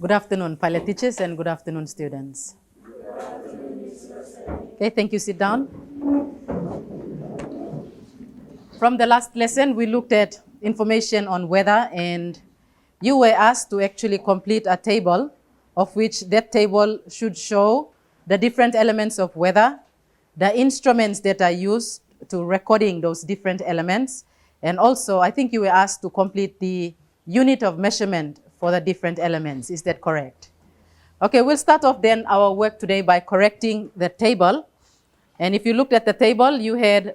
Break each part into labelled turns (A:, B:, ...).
A: Good afternoon, pilot teachers, and good afternoon, students. Okay, thank you. Sit down. From the last lesson, we looked at information on weather, and you were asked to actually complete a table of which that table should show the different elements of weather, the instruments that are used to recording those different elements, and also I think you were asked to complete the unit of measurement for the different elements. Is that correct? Okay, we'll start off then our work today by correcting the table. And if you looked at the table, you had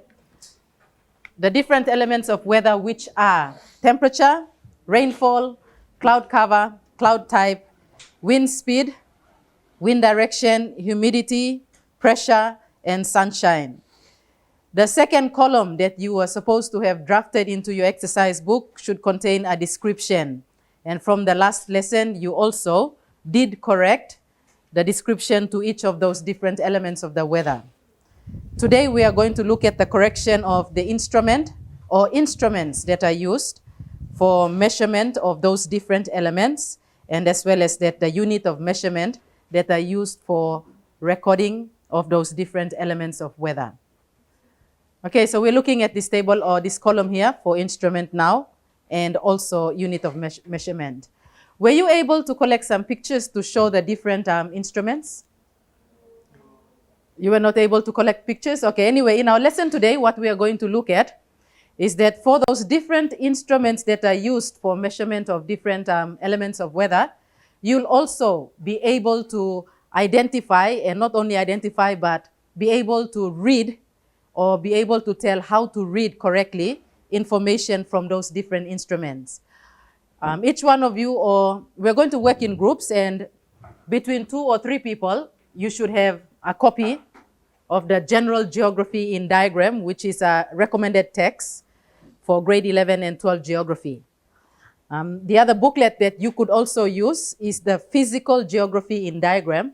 A: the different elements of weather, which are temperature, rainfall, cloud cover, cloud type, wind speed, wind direction, humidity, pressure, and sunshine. The second column that you were supposed to have drafted into your exercise book should contain a description. And from the last lesson, you also did correct the description to each of those different elements of the weather. Today, we are going to look at the correction of the instrument or instruments that are used for measurement of those different elements, and as well as that the unit of measurement that are used for recording of those different elements of weather. Okay, so we're looking at this table or this column here for instrument now, and also unit of measurement. Were you able to collect some pictures to show the different instruments? You were not able to collect pictures? Okay, anyway, in our lesson today, what we are going to look at is that for those different instruments that are used for measurement of different elements of weather, you'll also be able to identify, and not only identify, but be able to read or be able to tell how to read correctly information from those different instruments. Each one of you, or we're going to work in groups, and between 2 or 3 people, you should have a copy of the General Geography in Diagram, which is a recommended text for grade 11 and 12 geography. The other booklet that you could also use is the Physical Geography in Diagram,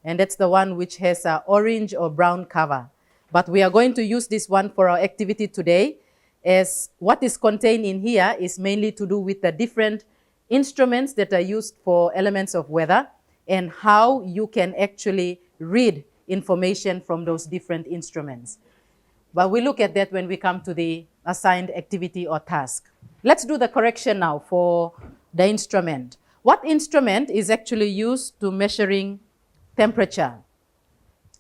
A: and that's the one which has an orange or brown cover. But we are going to use this one for our activity today, as what is contained in here is mainly to do with the different instruments that are used for elements of weather and how you can actually read information from those different instruments. But we'll look at that when we come to the assigned activity or task. Let's do the correction now for the instrument. What instrument is actually used to measuring temperature?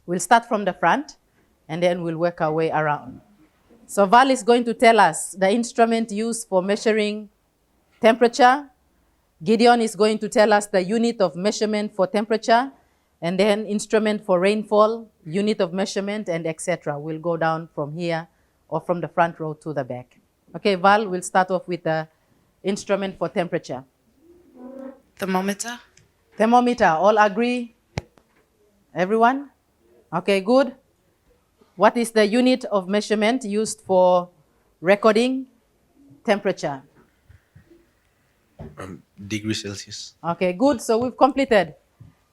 A: We'll start from the front, and then we'll work our way around. So Val is going to tell us the instrument used for measuring temperature. Gideon is going to tell us the unit of measurement for temperature, and then instrument for rainfall, unit of measurement, and etc. We'll go down from here or from the front row to the back. Okay, Val, we'll start off with the instrument for temperature.
B: Thermometer.
A: Thermometer, all agree? Everyone? Okay, good. What is the unit of measurement used for recording temperature?
C: Degrees Celsius.
A: Okay, good. So we've completed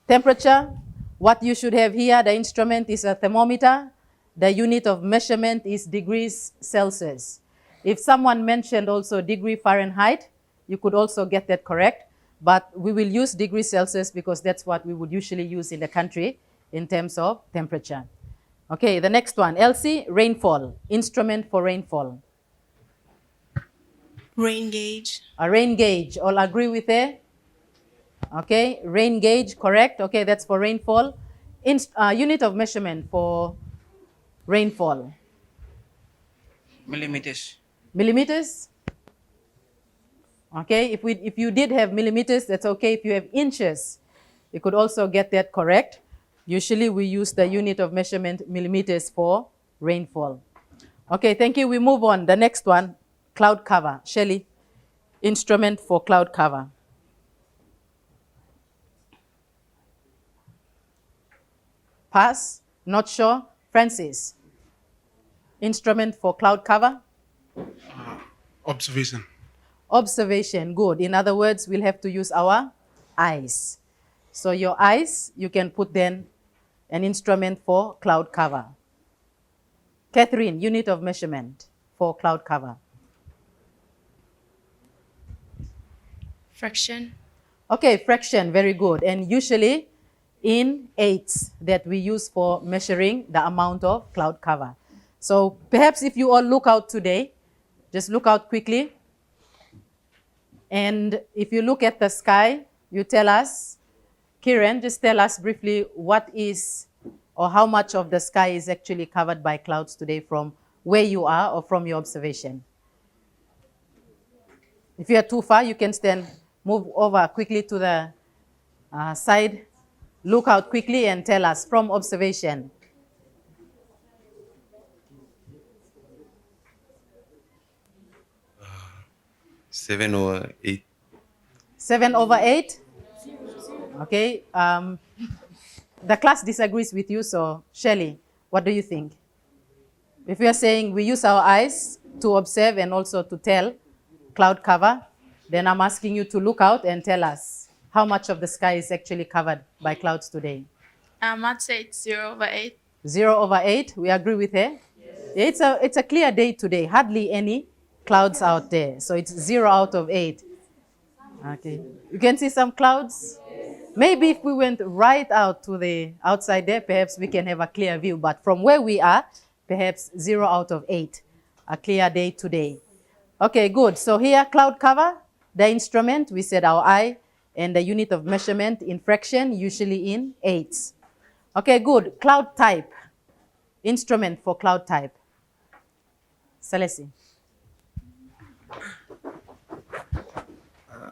A: temperature. What you should have here, the instrument is a thermometer. The unit of measurement is degrees Celsius. If someone mentioned also degree Fahrenheit, you could also get that correct. But we will use degrees Celsius because that's what we would usually use in the country in terms of temperature. Okay, the next one, Elsie, rainfall, instrument for rainfall.
B: Rain gauge.
A: A rain gauge, all agree with it? Okay, rain gauge, correct. Okay, that's for rainfall. Unit of measurement for rainfall.
D: Millimeters.
A: Millimeters? Okay, if you did have millimeters, that's okay. If you have inches, you could also get that correct. Usually we use the unit of measurement millimeters for rainfall. Okay, thank you. We move on. The next one, cloud cover. Shelley, instrument for cloud cover. Pass, not sure. Francis, instrument for cloud cover.
C: Observation.
A: Observation, good. In other words, we'll have to use our eyes. So your eyes, you can put then an instrument for cloud cover. Catherine, unit of measurement for cloud cover.
B: Fraction.
A: Okay, fraction, very good. And usually in eighths that we use for measuring the amount of cloud cover. So perhaps if you all look out today, just look out quickly. And if you look at the sky, you tell us, Kiran, just tell us briefly what is or how much of the sky is actually covered by clouds today from where you are or from your observation. If you are too far, you can stand, move over quickly to the side, look out quickly and tell us from observation.
C: Seven or eight.
A: 7/8? Okay. The class disagrees with you, so Shelley, what do you think? If we are saying we use our eyes to observe and also to tell cloud cover, then I'm asking you to look out and tell us how much of the sky is actually covered by clouds today.
D: I'd say it's 0/8.
A: 0/8, we agree with her? Yes. Yeah, it's a clear day today, hardly any clouds out there. So it's 0 out of 8. Okay, you can see some clouds? Maybe if we went right out to the outside there, perhaps we can have a clear view. But from where we are, perhaps 0 out of 8. A clear day today. Okay, good. So here, cloud cover, the instrument, we said our eye, and the unit of measurement in fraction, usually in eighths. Okay, good. Cloud type, instrument for cloud type. Salesi.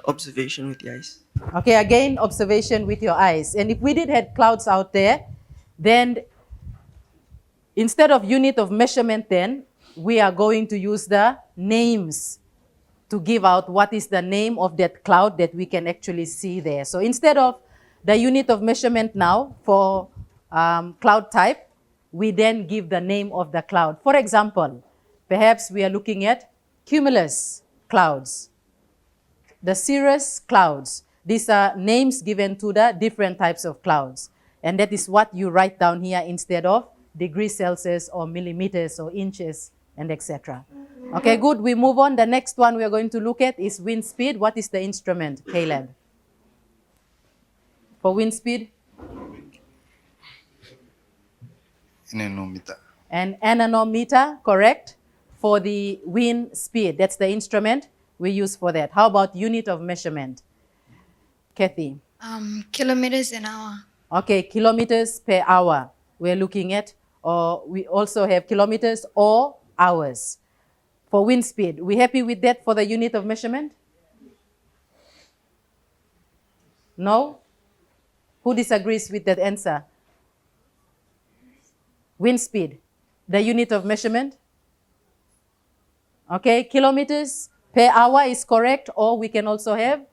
E: Observation with the eyes.
A: Okay, again, observation with your eyes. And if we did have clouds out there, then instead of unit of measurement then, we are going to use the names to give out what is the name of that cloud that we can actually see there. So instead of the unit of measurement now for cloud type, we then give the name of the cloud. For example, perhaps we are looking at cumulus clouds, the cirrus clouds. These are names given to the different types of clouds. And that is what you write down here instead of degrees Celsius or millimeters or inches and etc. Okay, good. We move on. The next one we are going to look at is wind speed. What is the instrument, Caleb? For wind speed?
C: Anemometer.
A: An anemometer, correct, for the wind speed. That's the instrument we use for that. How about unit of measurement? Kathy?
D: Kilometers an hour.
A: Okay, kilometers per hour we're looking at, or we also have kilometers or hours. For wind speed, we happy with that for the unit of measurement? No? Who disagrees with that answer? Wind speed, the unit of measurement? Okay, kilometers per hour is correct, or we can also have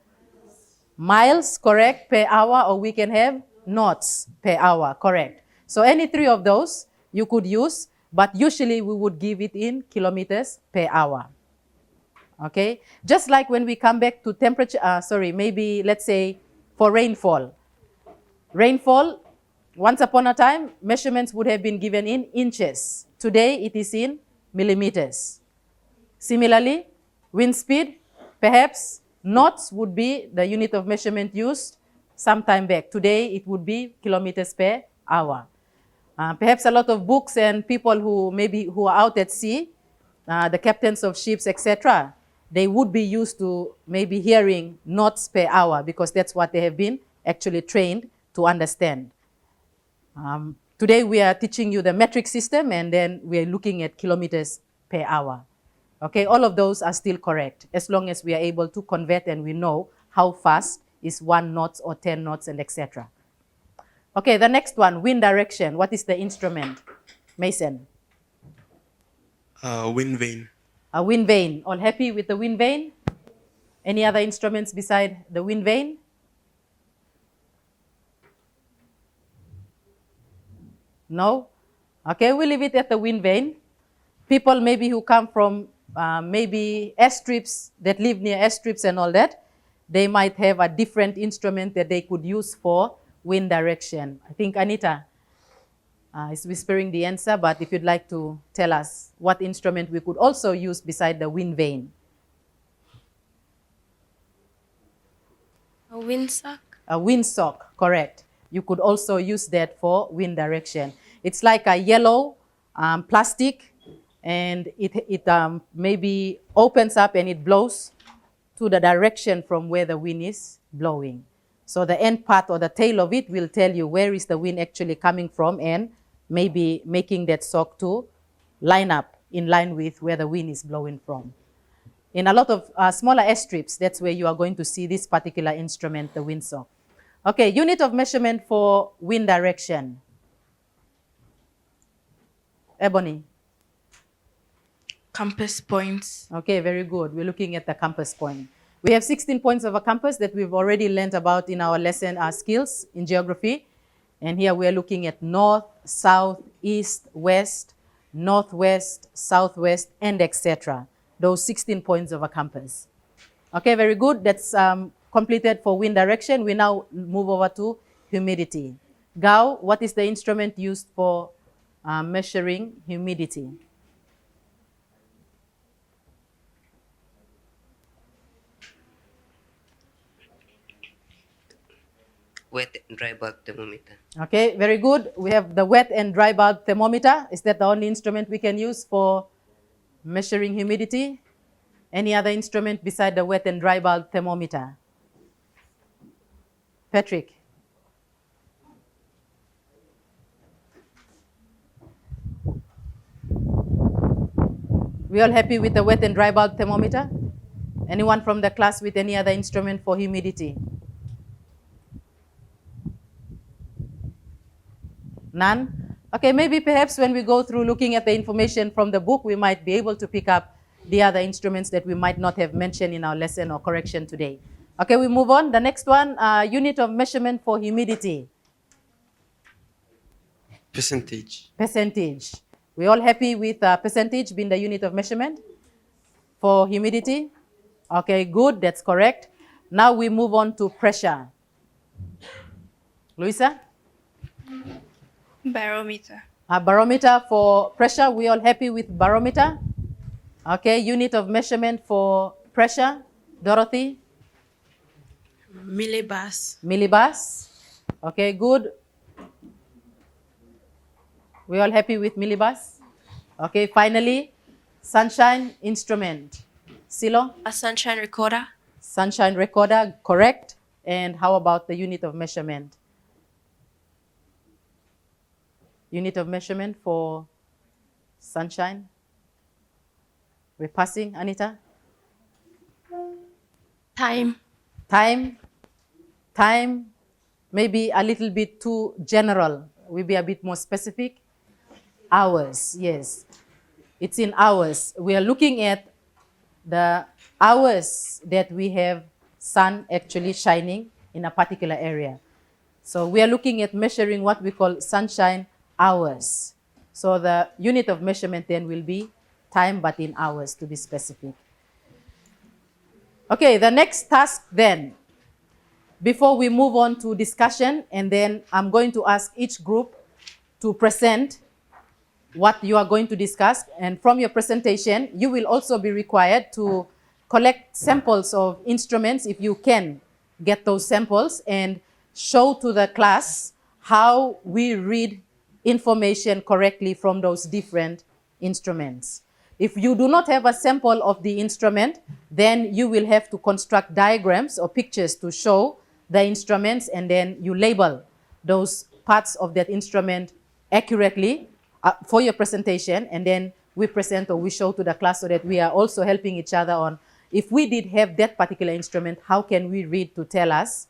A: miles, correct, per hour, or we can have knots per hour, correct. So any three of those you could use, but usually we would give it in kilometers per hour. Okay, just like when we come back to temperature, maybe let's say for rainfall. Rainfall, once upon a time, measurements would have been given in inches. Today it is in millimeters. Similarly, wind speed, perhaps knots would be the unit of measurement used some time back. Today it would be kilometers per hour. Perhaps a lot of books and people who are out at sea, the captains of ships, etc., they would be used to maybe hearing knots per hour because that's what they have been actually trained to understand. Today we are teaching you the metric system, and then we are looking at kilometers per hour. Okay, all of those are still correct as long as we are able to convert and we know how fast is 1 knot or 10 knots and etc. Okay, the next one, wind direction. What is the instrument? Mason.
E: Wind vane.
A: A wind vane. All happy with the wind vane? Any other instruments beside the wind vane? No? Okay, we'll leave it at the wind vane. People maybe who come from maybe airstrips, that live near airstrips and all that, they might have a different instrument that they could use for wind direction. I think Anita is whispering the answer, but if you'd like to tell us what instrument we could also use beside the wind vane.
D: A windsock.
A: A windsock, correct. You could also use that for wind direction. It's like a yellow plastic, and it maybe opens up and it blows to the direction from where the wind is blowing. So the end part or the tail of it will tell you where is the wind actually coming from, and maybe making that sock to line up in line with where the wind is blowing from. In a lot of smaller airstrips, that's where you are going to see this particular instrument, the windsock. Okay, unit of measurement for wind direction. Ebony.
B: Compass points.
A: Okay, very good. We're looking at the compass point. We have 16 points of a compass that we've already learned about in our lesson, our skills in geography. And here we're looking at north, south, east, west, northwest, southwest, and etc. Those 16 points of a compass. Okay, very good. That's completed for wind direction. We now move over to humidity. Gao, what is the instrument used for measuring humidity?
E: Wet and dry bulb thermometer.
A: Okay, very good. We have the wet and dry bulb thermometer. Is that the only instrument we can use for measuring humidity? Any other instrument beside the wet and dry bulb thermometer? Patrick? We all happy with the wet and dry bulb thermometer? Anyone from the class with any other instrument for humidity? None? Okay, maybe perhaps when we go through looking at the information from the book, we might be able to pick up the other instruments that we might not have mentioned in our lesson or correction today. Okay, we move on. The next one, unit of measurement for humidity.
C: Percentage.
A: Percentage. We all happy with percentage being the unit of measurement for humidity? Okay, good, that's correct. Now we move on to pressure. Luisa?
D: Barometer.
A: A barometer for pressure, we all happy with barometer? Okay, unit of measurement for pressure. Dorothy?
B: Millibars.
A: Millibars. Okay, good. We all happy with millibars? Okay, finally, sunshine instrument. Silo?
D: A sunshine recorder.
A: Sunshine recorder, correct. And how about the unit of measurement? Unit of measurement for sunshine? We're passing, Anita?
D: Time.
A: Time? Time, maybe a little bit too general. We'll be a bit more specific. Hours, yes. It's in hours. We are looking at the hours that we have sun actually shining in a particular area. So we are looking at measuring what we call sunshine hours. So the unit of measurement then will be time, but in hours to be specific. Okay, the next task then, before we move on to discussion, and then I'm going to ask each group to present what you are going to discuss. And from your presentation, you will also be required to collect samples of instruments, if you can get those samples, and show to the class how we read information correctly from those different instruments. If you do not have a sample of the instrument, then you will have to construct diagrams or pictures to show the instruments, and then you label those parts of that instrument accurately for your presentation, and then we present or we show to the class, so that we are also helping each other on, if we did have that particular instrument, how can we read to tell us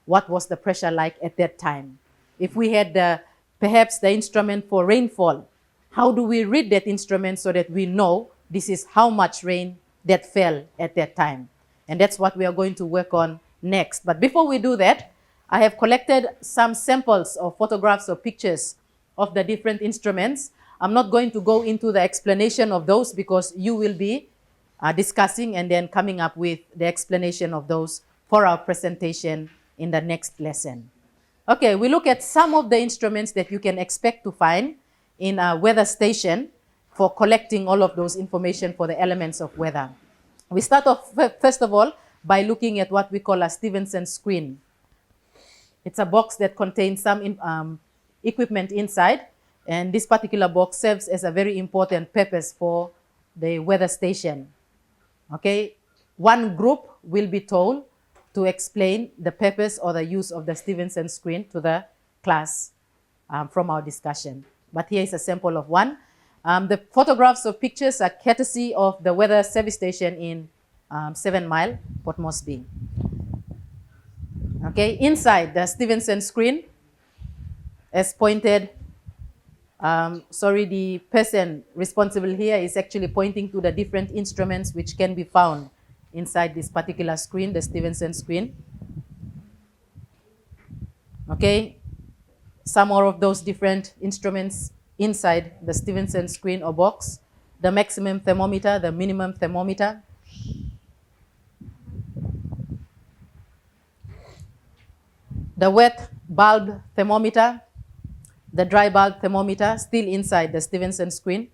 A: what was the pressure like at that time? If we had perhaps the instrument for rainfall, how do we read that instrument so that we know this is how much rain that fell at that time? And that's what we are going to work on next. But before we do that, I have collected some samples of photographs or pictures of the different instruments. I'm not going to go into the explanation of those, because you will be discussing and then coming up with the explanation of those for our presentation in the next lesson. Okay, we look at some of the instruments that you can expect to find in a weather station for collecting all of those information for the elements of weather. We start off, first of all, by looking at what we call a Stevenson screen. It's a box that contains some equipment inside, and this particular box serves as a very important purpose for the weather station. Okay, one group will be told to explain the purpose or the use of the Stevenson screen to the class from our discussion. But here is a sample of one. The photographs or pictures are courtesy of the weather service station in 7 Mile, Port Moresby. Okay, inside the Stevenson screen, as pointed, the person responsible here is actually pointing to the different instruments which can be found inside this particular screen, the Stevenson screen. Okay, some more of those different instruments inside the Stevenson screen or box: the maximum thermometer, the minimum thermometer, the wet bulb thermometer, the dry bulb thermometer, still inside the Stevenson screen.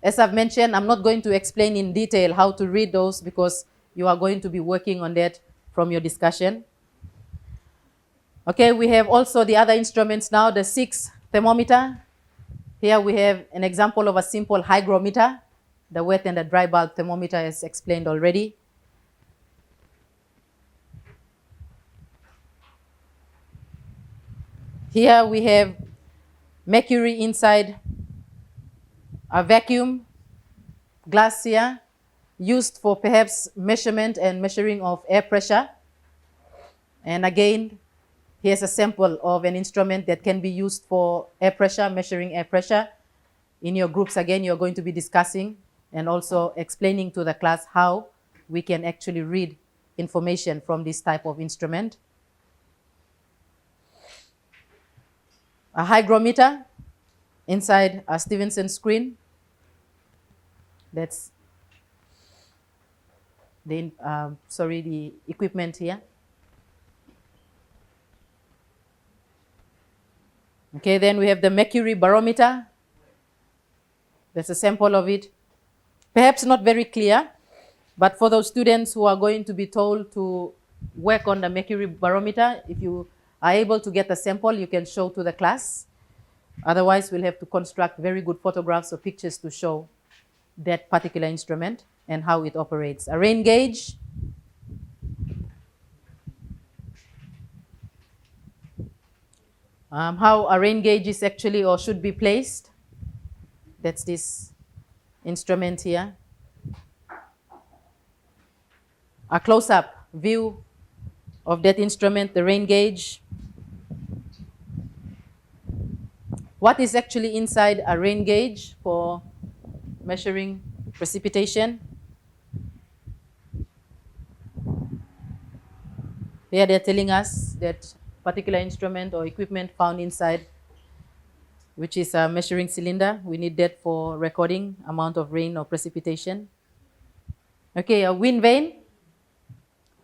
A: As I've mentioned, I'm not going to explain in detail how to read those because you are going to be working on that from your discussion. Okay, we have also the other instruments now, the 6 thermometer. Here we have an example of a simple hygrometer, the wet and the dry bulb thermometer as explained already. Here we have mercury inside a vacuum glass here, used for perhaps measurement and measuring of air pressure. And again, here's a sample of an instrument that can be used for air pressure, measuring air pressure. In your groups, again, you're going to be discussing and also explaining to the class how we can actually read information from this type of instrument. A hygrometer inside a Stevenson screen. That's the equipment here. Okay, then we have the mercury barometer. That's a sample of it. Perhaps not very clear, but for those students who are going to be told to work on the mercury barometer, if you are able to get a sample, you can show to the class. Otherwise, we'll have to construct very good photographs or pictures to show that particular instrument and how it operates. A rain gauge. How a rain gauge is actually or should be placed. That's this instrument here. A close-up view of that instrument, the rain gauge. What is actually inside a rain gauge for measuring precipitation? Here they're telling us that particular instrument or equipment found inside, which is a measuring cylinder. We need that for recording amount of rain or precipitation. Okay, a wind vane.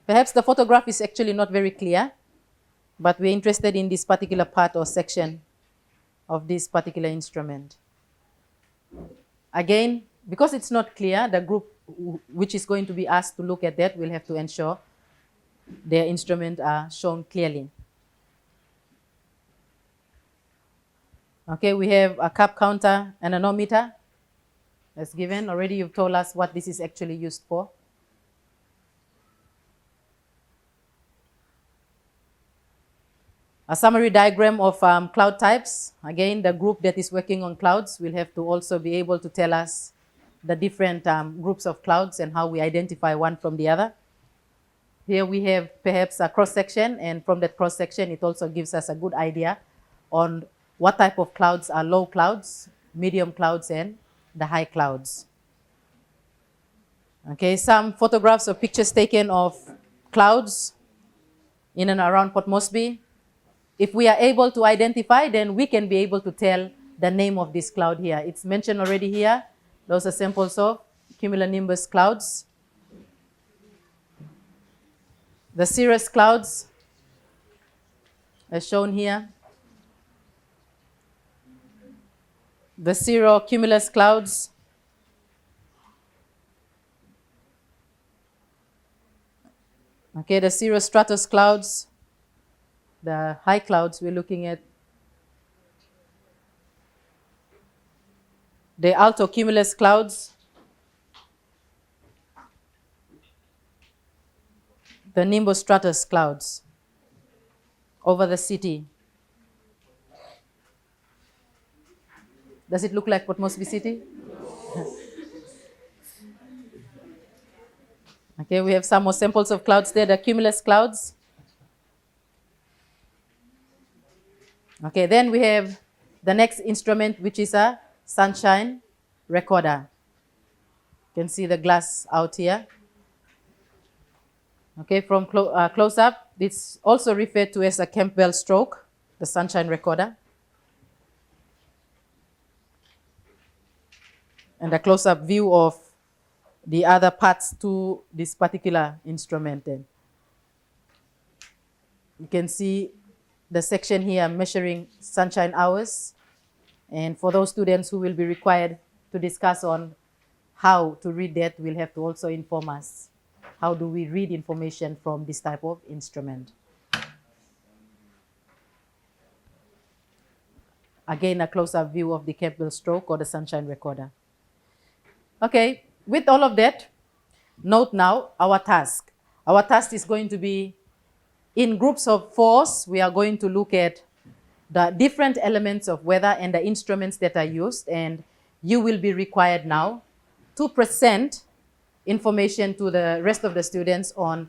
A: Perhaps the photograph is actually not very clear, but we're interested in this particular part or section of this particular instrument. Again, because it's not clear, the group which is going to be asked to look at that will have to ensure their instruments are shown clearly. Okay, we have a cup counter and anemometer. As given already, you've told us what this is actually used for. A summary diagram of cloud types. Again, the group that is working on clouds will have to also be able to tell us the different groups of clouds and how we identify one from the other. Here we have perhaps a cross-section, and from that cross-section, it also gives us a good idea on what type of clouds are low clouds, medium clouds, and the high clouds. Okay, some photographs or pictures taken of clouds in and around Port Moresby. If we are able to identify, then we can be able to tell the name of this cloud here. It's mentioned already here. Those are samples of cumulonimbus clouds. The cirrus clouds, as shown here. The cirrocumulus clouds. Okay, the cirrostratus clouds, the high clouds, we're looking at the altocumulus clouds, the nimbostratus clouds over the city. Does it look like Port Moresby City? Okay, we have some more samples of clouds there, the cumulus clouds. Okay, then we have the next instrument, which is a sunshine recorder. You can see the glass out here. Okay, from close up, it's also referred to as a Campbell stroke, the sunshine recorder. And a close-up view of the other parts to this particular instrument. Then you can see the section here measuring sunshine hours. And for those students who will be required to discuss on how to read that, will have to also inform us. How do we read information from this type of instrument? Again, a close-up view of the Campbell stroke or the sunshine recorder. Okay, with all of that, note now our task. Our task is going to be in groups of 4s. We are going to look at the different elements of weather and the instruments that are used, and you will be required now to present information to the rest of the students on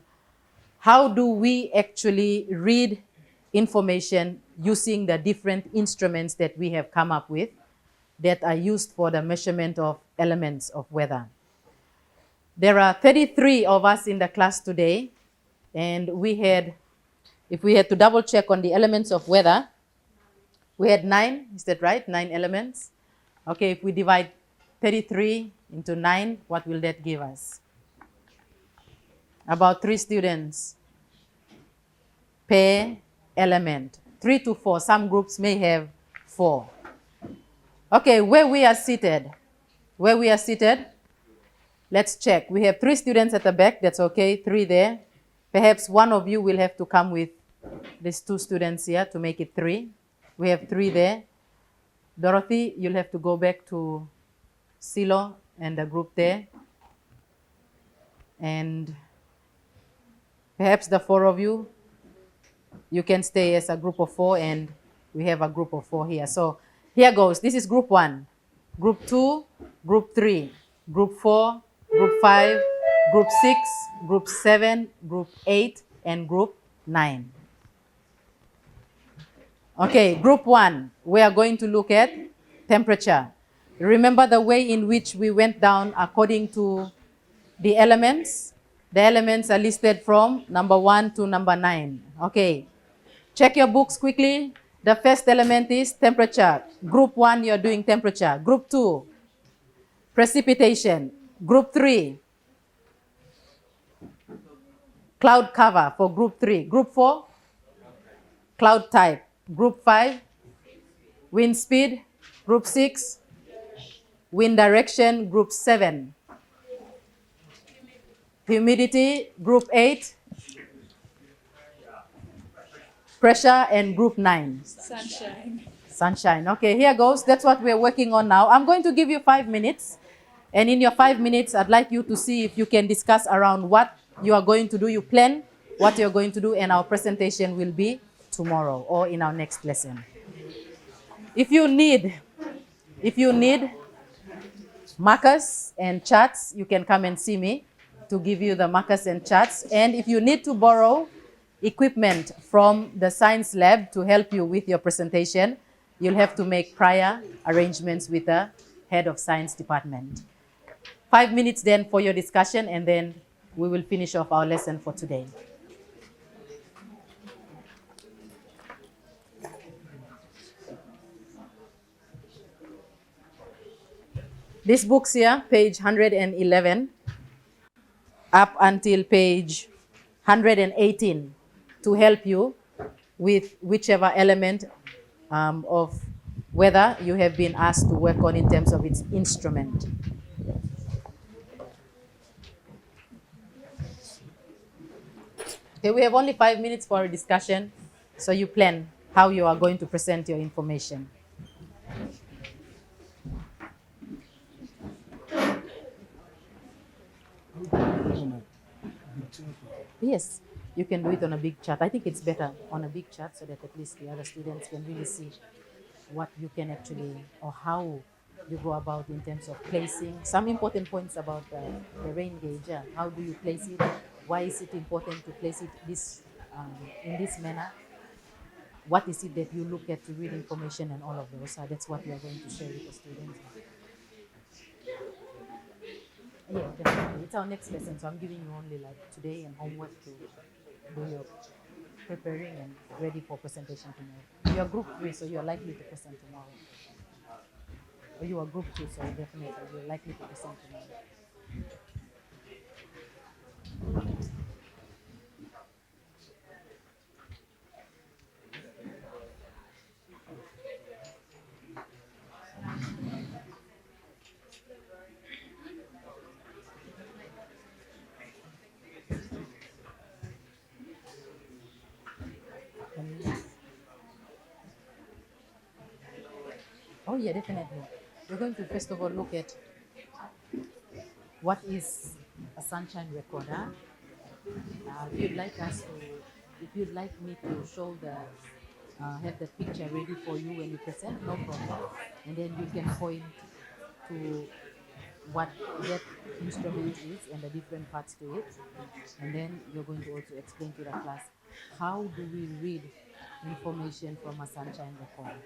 A: how do we actually read information using the different instruments that we have come up with that are used for the measurement of elements of weather. There are 33 of us in the class today, and if we had to double check on the elements of weather, we had 9, is that right? 9 elements. Okay, if we divide 33 into 9, what will that give us? About 3 students per element. 3 to 4, some groups may have 4. Okay, where we are seated, let's check. We have 3 students at the back, that's okay, 3 there. Perhaps one of you will have to come with these 2 students here to make it 3. We have 3 there. Dorothy, you'll have to go back to Silo and the group there. And perhaps the 4 of you, you can stay as a group of 4, and we have a group of 4 here. So here goes. This is group 1, group 2, group 3, group 4, group 5, group 6, group 7, group 8, and group 9. Okay, group 1, we are going to look at temperature. Remember the way in which we went down according to the elements? The elements are listed from number 1 to number 9. Okay, check your books quickly. The first element is temperature. Group 1, you're doing temperature. Group 2, precipitation. Group 3, cloud cover for group 3. Group 4, cloud type. Group 5, wind speed. Group 6, wind direction. Group 7, humidity. Group 8, pressure. And group 9, sunshine. Okay, here goes. That's what we're working on now. I'm going to give you 5 minutes. And in your 5 minutes, I'd like you to see if you can discuss around what you are going to do. You plan what you're going to do, and our presentation will be tomorrow or in our next lesson. If you need markers and charts, you can come and see me to give you the markers and charts. And if you need to borrow equipment from the science lab to help you with your presentation, you'll have to make prior arrangements with the head of science department. 5 minutes then for your discussion, and then we will finish off our lesson for today. These books here, page 111, up until page 118, to help you with whichever element of weather you have been asked to work on in terms of its instrument. Okay, we have only 5 minutes for a discussion, so you plan how you are going to present your information. Yes, you can do it on a big chart. I think it's better on a big chart so that at least the other students can really see what you can actually, or how you go about in terms of placing. Some important points about the rain gauge. Yeah. How do you place it? Why is it important to place it in this manner? What is it that you look at to read information and all of those? That's what we are going to share with the students. Yeah, definitely. It's our next lesson, so I'm giving you only like today and homework to do your preparing and ready for presentation tomorrow. You are group 3, so you are likely to present tomorrow. Or you are group 2, so definitely you are likely to present tomorrow. Oh yeah, definitely. We're going to first of all look at what is a sunshine recorder. If you'd like me to show have the picture ready for you when you present, no problem. And then you can point to what that instrument is and the different parts to it. And then you're going to also explain to the class, how do we read information from a sunshine recorder?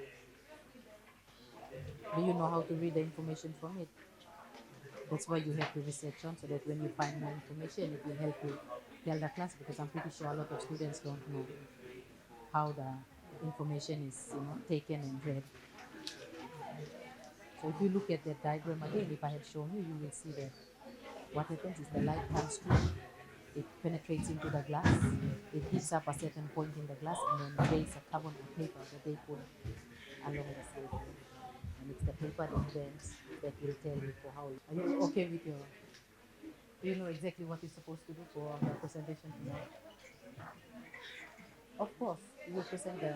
A: Do you know how to read the information from it? That's why you have to research on, so that when you find more information, it will help you tell the class, because I'm pretty sure a lot of students don't know how the information is taken and read. So if you look at that diagram again, if I had shown you, you will see that what happens is the light comes through, it penetrates into the glass, it hits up a certain point in the glass, and then there is a carbon or paper that they put along the side. And it's the paper indents that will tell you for how. Are you okay with your? Do you know exactly what you're supposed to do for the presentation tomorrow? Of course, you will present the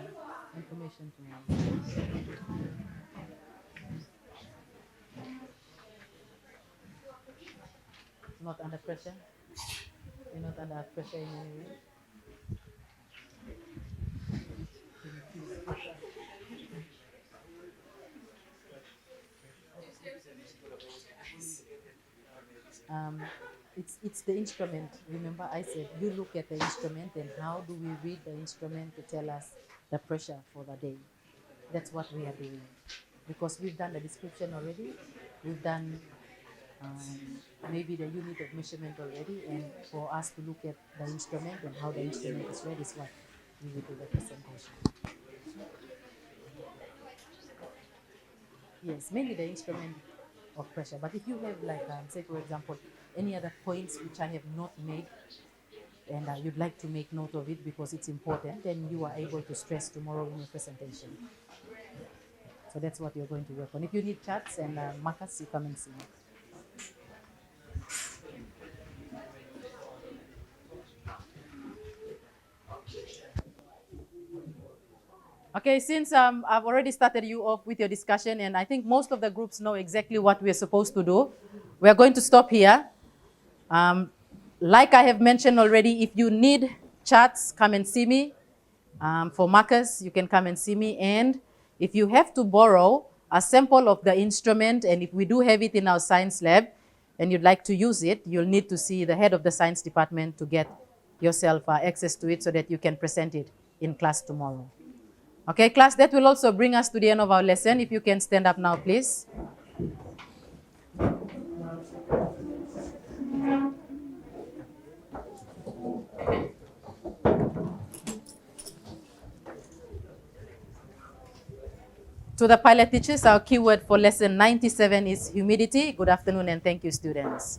A: information tomorrow. Not under pressure? You're not under pressure in any way? Um, it's the instrument. Remember, I said you look at the instrument and how do we read the instrument to tell us the pressure for the day. That's what we are doing, because we've done the description already. We've done maybe the unit of measurement already, and for us to look at the instrument and how the instrument is read is what we will do the presentation. Yes, mainly the instrument of pressure. But if you have like, say for example, any other points which I have not made, and you'd like to make note of it because it's important, then you are able to stress tomorrow in your presentation. So that's what you're going to work on. If you need charts and markers, you come and see me. Okay, since I've already started you off with your discussion, and I think most of the groups know exactly what we're supposed to do, we're going to stop here. Like I have mentioned already, if you need charts, come and see me. For markers, you can come and see me. And if you have to borrow a sample of the instrument, and if we do have it in our science lab, and you'd like to use it, you'll need to see the head of the science department to get yourself access to it so that you can present it in class tomorrow. Okay, class, that will also bring us to the end of our lesson. If you can stand up now, please. To the pilot teachers, our keyword for lesson 97 is humidity. Good afternoon and thank you, students.